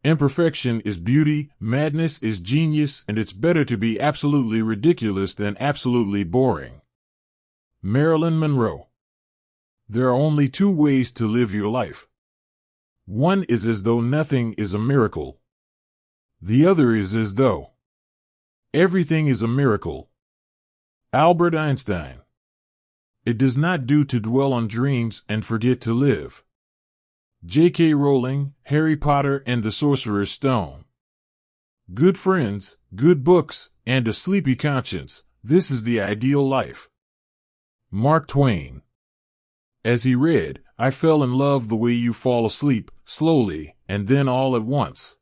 Imperfection is beauty, madness is genius, and it's better to be absolutely ridiculous than absolutely boring. Marilyn Monroe. There are only two ways to live your life. One is as though nothing is a miracle. The other is as though everything is a miracle. Albert Einstein. It does not do to dwell on dreams and forget to live. J.K. Rowling, Harry Potter and the Sorcerer's Stone. Good friends, good books, and a sleepy conscience, this is the ideal life. Mark Twain. As he read, I fell in love the way you fall asleep, slowly, and then all at once.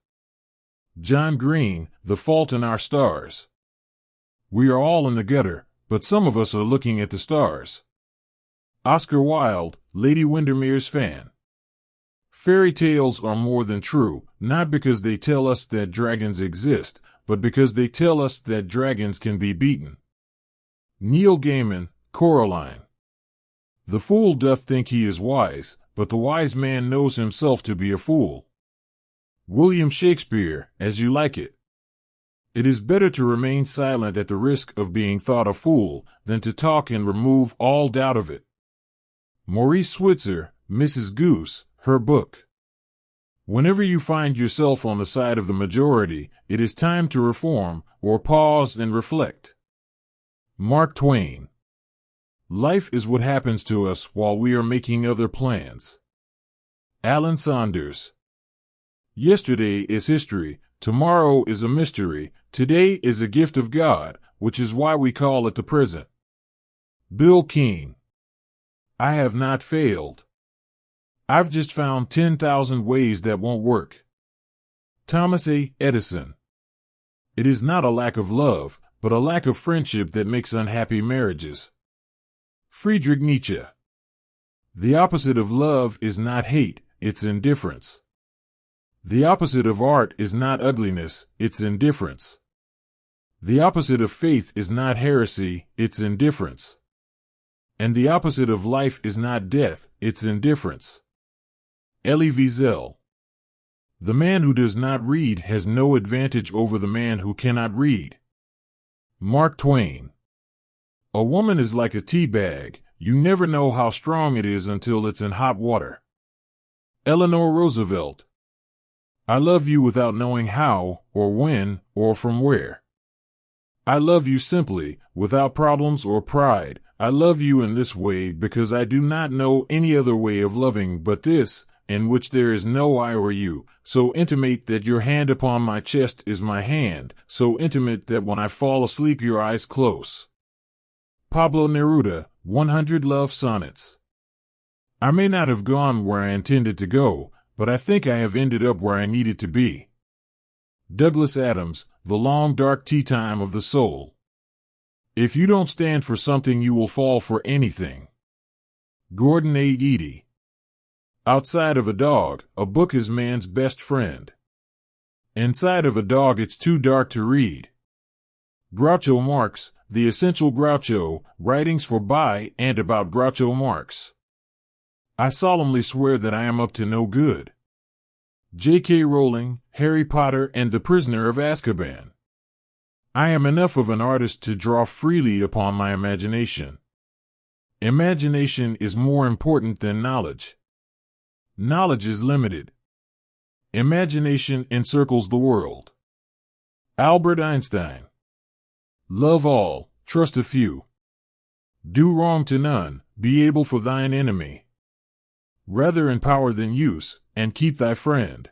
John Green, The Fault in Our Stars. We are all in the gutter, but some of us are looking at the stars. Oscar Wilde, Lady Windermere's Fan. Fairy tales are more than true, not because they tell us that dragons exist, but because they tell us that dragons can be beaten. Neil Gaiman, Coraline. The fool doth think he is wise, but the wise man knows himself to be a fool. William Shakespeare, As You Like It. It is better to remain silent at the risk of being thought a fool than to talk and remove all doubt of it. Maurice Switzer, Mrs. Goose, her book. Whenever you find yourself on the side of the majority, it is time to reform or pause and reflect. Mark Twain. Life is what happens to us while we are making other plans. Alan Saunders. Yesterday is history, tomorrow is a mystery, today is a gift of God, which is why we call it the present. Bill Keane. I have not failed. I've just found 10,000 ways that won't work. Thomas A. Edison. It is not a lack of love, but a lack of friendship that makes unhappy marriages. Friedrich Nietzsche. The opposite of love is not hate, it's indifference. The opposite of art is not ugliness, it's indifference. The opposite of faith is not heresy, it's indifference. And the opposite of life is not death, it's indifference. Elie Wiesel. The man who does not read has no advantage over the man who cannot read. Mark Twain. A woman is like a tea bag, you never know how strong it is until it's in hot water. Eleanor Roosevelt. I love you without knowing how, or when, or from where. I love you simply, without problems or pride. I love you in this way because I do not know any other way of loving but this, in which there is no I or you, so intimate that your hand upon my chest is my hand, so intimate that when I fall asleep your eyes close. Pablo Neruda, 100 Love Sonnets. I may not have gone where I intended to go, but I think I have ended up where I needed to be. Douglas Adams, The Long Dark Tea Time of the Soul. If you don't stand for something you will fall for anything. Gordon A. Eady. Outside of a dog, a book is man's best friend. Inside of a dog it's too dark to read. Groucho Marx, The Essential Groucho, Writings for by and about Groucho Marx. I solemnly swear that I am up to no good. J.K. Rowling, Harry Potter and the Prisoner of Azkaban. I am enough of an artist to draw freely upon my imagination. Imagination is more important than knowledge. Knowledge is limited. Imagination encircles the world. Albert Einstein. Love all, trust a few. Do wrong to none, be able for thine enemy. Rather in power than use, and keep thy friend.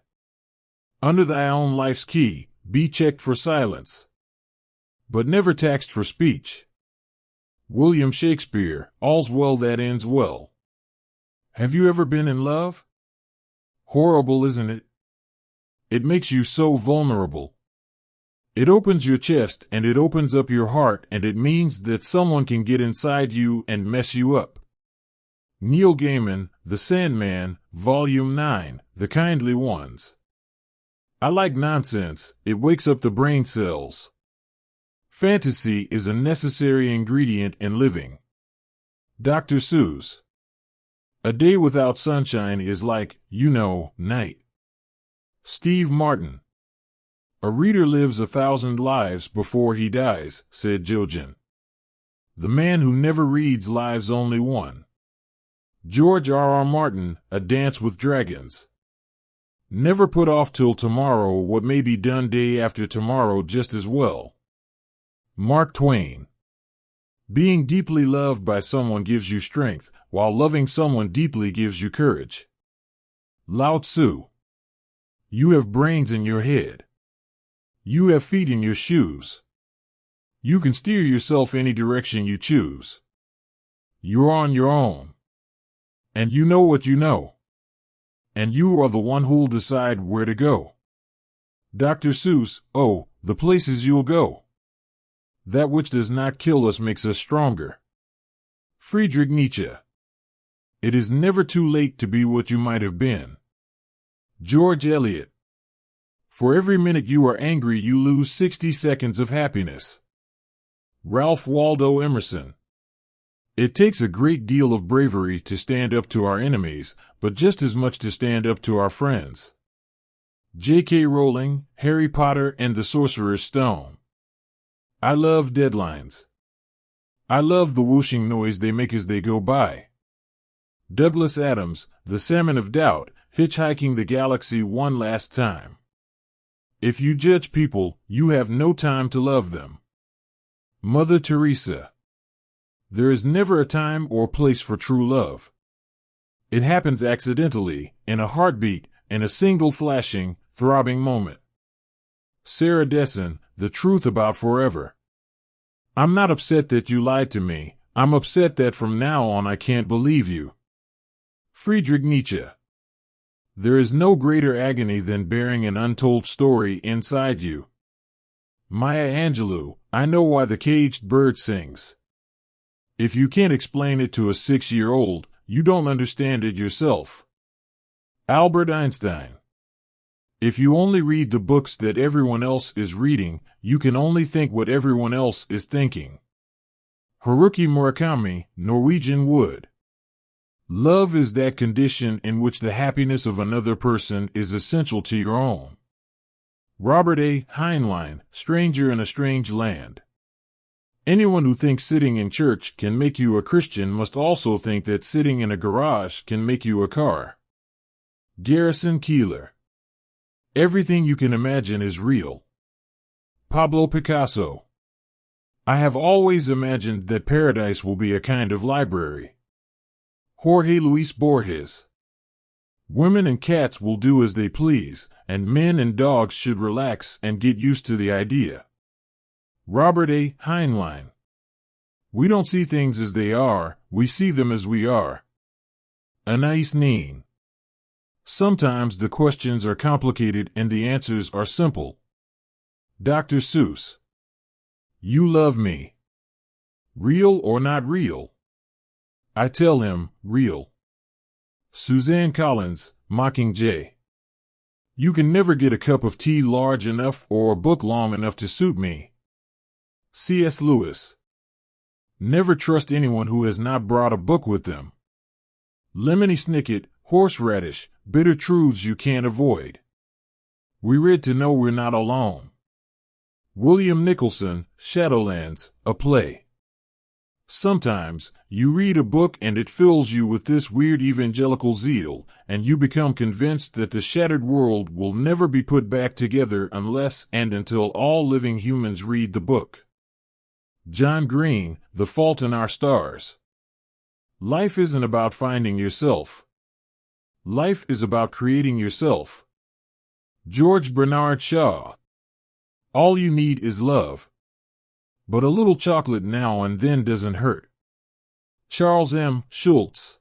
Under thy own life's key, be checked for silence, but never taxed for speech. William Shakespeare, All's Well That Ends Well. Have you ever been in love? Horrible, isn't it? It makes you so vulnerable. It opens your chest and it opens up your heart and it means that someone can get inside you and mess you up. Neil Gaiman, The Sandman, Volume 9, The Kindly Ones. I like nonsense, it wakes up the brain cells. Fantasy is a necessary ingredient in living. Dr. Seuss. A day without sunshine is like, night. Steve Martin. A reader lives 1,000 lives before he dies, said Jojen. The man who never reads lives only one. George R.R. Martin, A Dance with Dragons. Never put off till tomorrow what may be done day after tomorrow just as well. Mark Twain. Being deeply loved by someone gives you strength, while loving someone deeply gives you courage. Lao Tzu. You have brains in your head. You have feet in your shoes. You can steer yourself any direction you choose. You're on your own. And you know what you know. And you are the one who'll decide where to go. Dr. Seuss. Oh, the places you'll go. That which does not kill us makes us stronger. Friedrich Nietzsche. It is never too late to be what you might have been. George Eliot. For every minute you are angry, you lose 60 seconds of happiness. Ralph Waldo Emerson. It takes a great deal of bravery to stand up to our enemies, but just as much to stand up to our friends. J.K. Rowling, Harry Potter and the Sorcerer's Stone. I love deadlines. I love the whooshing noise they make as they go by. Douglas Adams, The Salmon of Doubt, Hitchhiking the Galaxy One Last Time. If you judge people, you have no time to love them. Mother Teresa. There is never a time or place for true love. It happens accidentally, in a heartbeat, in a single flashing, throbbing moment. Sarah Dessen, The Truth About Forever. I'm not upset that you lied to me, I'm upset that from now on I can't believe you. Friedrich Nietzsche. There is no greater agony than bearing an untold story inside you. Maya Angelou, I know why the caged bird sings. If you can't explain it to a 6-year-old, you don't understand it yourself. Albert Einstein. If you only read the books that everyone else is reading, you can only think what everyone else is thinking. Haruki Murakami, Norwegian Wood. Love is that condition in which the happiness of another person is essential to your own. Robert A. Heinlein, Stranger in a Strange Land. Anyone who thinks sitting in church can make you a Christian must also think that sitting in a garage can make you a car. Garrison Keillor. Everything you can imagine is real. Pablo Picasso. I have always imagined that paradise will be a kind of library. Jorge Luis Borges. Women and cats will do as they please, and men and dogs should relax and get used to the idea. Robert A. Heinlein. We don't see things as they are, we see them as we are. Anais Nin. Sometimes the questions are complicated and the answers are simple. Dr. Seuss. You love me. Real or not real? I tell him, real. Suzanne Collins, Mockingjay. You can never get a cup of tea large enough or a book long enough to suit me. C.S. Lewis. Never trust anyone who has not brought a book with them. Lemony Snicket, Horseradish, Bitter Truths You Can't Avoid. We read to know we're not alone. William Nicholson, Shadowlands, a play. Sometimes, you read a book and it fills you with this weird evangelical zeal, and you become convinced that the shattered world will never be put back together unless and until all living humans read the book. John Green, The Fault in Our Stars. Life isn't about finding yourself. Life is about creating yourself. George Bernard Shaw. All you need is love. But a little chocolate now and then doesn't hurt. Charles M. Schulz.